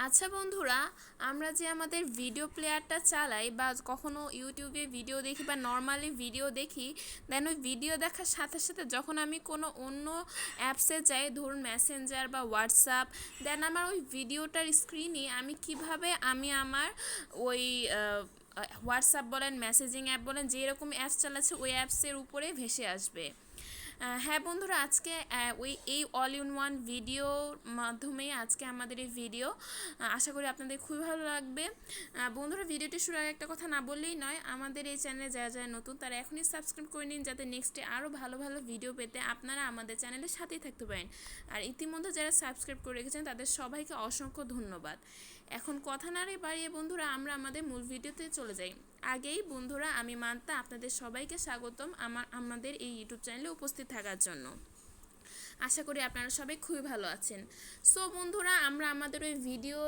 আচ্ছা বন্ধুরা, আমরা যে আমাদের ভিডিও প্লেয়ারটা চালাই বা কখনো ইউটিউবে ভিডিও দেখি বা নর্মালি ভিডিও দেখি, দেন ওই ভিডিও দেখার সাথে সাথে যখন আমি কোনো অন্য অ্যাপসে যাই, ধরুন মেসেঞ্জার বা হোয়াটসঅ্যাপ, দেন আমার ওই ভিডিওটার স্ক্রিনে আমি কিভাবে আমার ওই হোয়াটসঅ্যাপ বলেন, মেসেজিং অ্যাপ বলেন, যেরকম অ্যাপস চালাচ্ছে ওই অ্যাপসের উপরে ভেসে আসবে। হ্যাঁ বন্ধুরা, আজকে এই অল ইন ওয়ান ভিডিওর মাধ্যমে আজকে আমাদের এই ভিডিও আশা করি আপনাদের খুবই ভালো লাগবে। বন্ধুরা, ভিডিওটি শুরু আগে একটা কথা না বললেই নয়, আমাদের এই চ্যানেলে যারা যারা নতুন তারা এখনই সাবস্ক্রাইব করে নিন, যাতে নেক্সটে আরও ভালো ভালো ভিডিও পেতে আপনারা আমাদের চ্যানেলের সাথেই থাকতে পারেন। আর ইতিমধ্যে যারা সাবস্ক্রাইব করে রেখেছেন তাদের সবাইকে অসংখ্য ধন্যবাদ। এখন কথা না বাড়িয়ে বন্ধুরা, আমরা আমাদের মূল ভিডিওতে চলে যাই। আগেই বন্ধুরা, আমি মান্তা আপনাদের সবাইকে স্বাগতম আমাদের এই ইউটিউব চ্যানেলে উপস্থিত থাকার জন্য। আশা করি আপনারা সবাই খুবই ভালো আছেন। সো বন্ধুরা, আমরা আমাদের ওই ভিডিও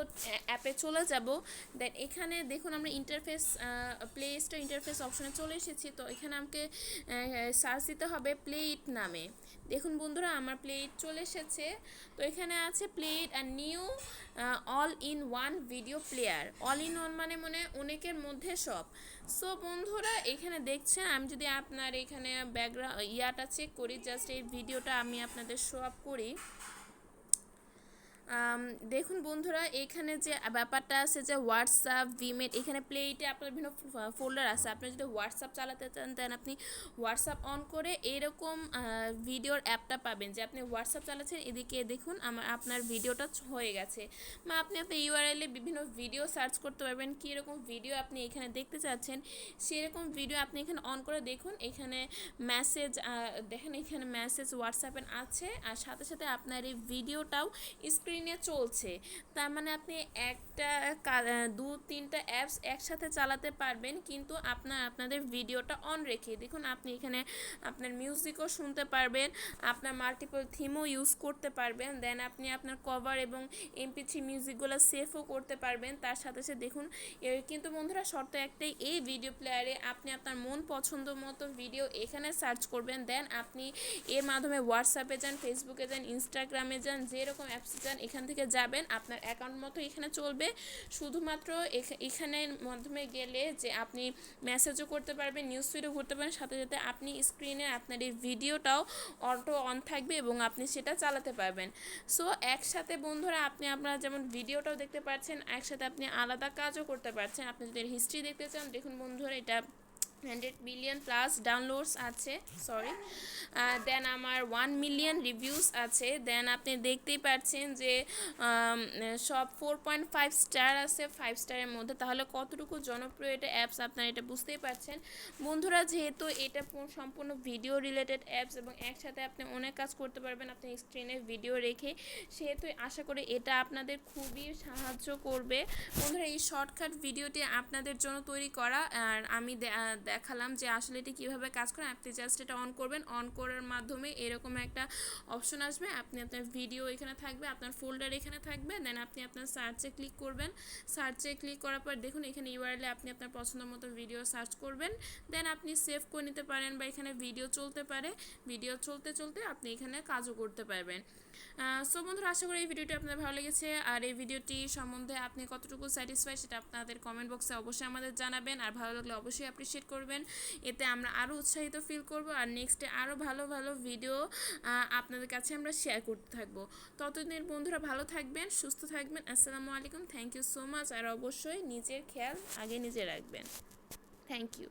অ্যাপে চলে যাব। দেন এখানে দেখুন আমরা ইন্টারফেস, প্লে স্টোর ইন্টারফেস অপশনে চলে এসেছি। তো এখানে আমাকে সার্চ দিতে হবে প্লেইট নামে। দেখুন বন্ধুরা, আমার প্লেইট চলে এসেছে। তো এখানে আছে প্লেইট আর new all in one video player. All in one মানে অনেকের মধ্যে সব। সো বন্ধুরা, এখানে দেখছেন, আমি যদি আপনার এখানে ব্যাকগ্রাউন্ড চেক করি, জাস্ট এই ভিডিওটা আমি আপনাদের শো আপ করি। দেখুন বন্ধুরা, এখানে যে ব্যাপারটা আছে যে হোয়াটসঅ্যাপ, ভিমেট, এখানে প্লেইটে আপনার বিভিন্ন ফোল্ডার আছে। আপনি যদি হোয়াটসঅ্যাপ চালাতে চান, দেন আপনি হোয়াটসঅ্যাপ অন করে এরকম ভিডিওর অ্যাপটা পাবেন যে আপনি হোয়াটসঅ্যাপ চালাচ্ছেন, এদিকে দেখুন আপনার ভিডিওটা হয়ে গেছে। বা আপনি আপনার ইউআরএলে বিভিন্ন ভিডিও সার্চ করতে পারবেন, কীরকম ভিডিও আপনি এখানে দেখতে চাচ্ছেন সেরকম ভিডিও আপনি এখানে অন করে দেখুন। এখানে মেসেজ দেখেন, এখানে মেসেজ হোয়াটসঅ্যাপে আছে, আর সাথে সাথে আপনার এই ভিডিওটাও স্ক্রিনে চলছে। তার মানে আপনি দু তিনটা অ্যাপস একসাথে চালাতে পারবেন, কিন্তু আপনাদের ভিডিওটা অন রেখে। দেখুন, আপনি এখানে আপনার মিউজিকও শুনতে পারবেন, আপনার মাল্টিপল থিমও ইউজ করতে পারবেন। দেন আপনি আপনার কভার এবং MP3 মিউজিকগুলো সেভও করতে পারবেন। তার সাথে সাথে দেখুন, কিন্তু বন্ধুরা শর্ত একটাই, এই ভিডিও প্লেয়ারে আপনি আপনার মন পছন্দ মতো ভিডিও এখানে সার্চ করবেন। দেন আপনি এর মাধ্যমে হোয়াটসঅ্যাপে যান, ফেসবুকে যান, ইনস্টাগ্রামে যান, যেরকম অ্যাপসে যান এখান থেকে যাবেন, আপনার অ্যাকাউন্ট মতো এখানে চলবে। শুধুমাত্র এখানের মাধ্যমে গেলে যে আপনি মেসেজও করতে পারবেন, নিউজ ফিডও করতে পারেন, সাথে সাথে আপনি স্ক্রিনে আপনার এই ভিডিওটাও অটো অন থাকবে এবং আপনি সেটা চালাতে পারবেন। সো একসাথে বন্ধুরা, আপনি আপনার যেমন ভিডিওটাও দেখতে পাচ্ছেন, একসাথে আপনি আলাদা কাজও করতে পারছেন। আপনি যদি হিস্ট্রি দেখতে চান, দেখুন বন্ধুরা, এটা 100 মিলিয়ন প্লাস ডাউনলোডস আছে, দেন আমার 1 মিলিয়ন রিভিউস আছে। দেন আপনি দেখতেই পাচ্ছেন যে সব 4.5 স্টার আছে 5 স্টারের মধ্যে। তাহলে কতটুকু জনপ্রিয় এটা অ্যাপস আপনারা এটা বুঝতেই পারছেন বন্ধুরা। যেহেতু এটা সম্পূর্ণ ভিডিও রিলেটেড অ্যাপস এবং একসাথে আপনি অনেক কাজ করতে পারবেন আপনি স্ক্রিনে ভিডিও রেখে, সেহেতু আশা করি এটা আপনাদের খুবই সাহায্য করবে বন্ধুরা। এই শর্টকাট ভিডিওটি আপনাদের জন্য তৈরি করা, আর আমি দেখালাম যে আসলে এটি কীভাবে কাজ করে। আপনি জাস্ট এটা অন করবেন, অন করার মাধ্যমে এরকম একটা অপশন আসবে, আপনি আপনার ভিডিও এখানে থাকবে, আপনার ফোল্ডার এখানে থাকবে। দেন আপনি আপনার সার্চে ক্লিক করবেন, সার্চে ক্লিক করার পর দেখুন এখানে ইউআরএলে আপনি আপনার পছন্দ মতো ভিডিও সার্চ করবেন। দেন আপনি সেভ করে নিতে পারেন, বা এখানে ভিডিও চলতে পারে, ভিডিও চলতে চলতে আপনি এখানে কাজও করতে পারবেন। সো বন্ধুরা, আশা করি এই ভিডিওটি আপনাদের ভালো লেগেছে, আর এই ভিডিওটি সম্বন্ধে আপনি কতটুকু স্যাটিসফাই সেটা আপনাদের কমেন্ট বক্সে অবশ্যই আমাদের জানাবেন। আর ভালো লাগলে অবশ্যই অ্যাপ্রিসিয়েট করবেন, এতে আমরা আরও উৎসাহিত ফিল করব, আর নেক্সটে আরও ভালো ভালো ভিডিও আপনাদের কাছে আমরা শেয়ার করতে থাকবো। ততদিন বন্ধুরা ভালো থাকবেন, সুস্থ থাকবেন। আসসালামু আলাইকুম, থ্যাংক ইউ সো মাচ। আর অবশ্যই নিজের খেয়াল আগে নিজে রাখবেন। Thank you.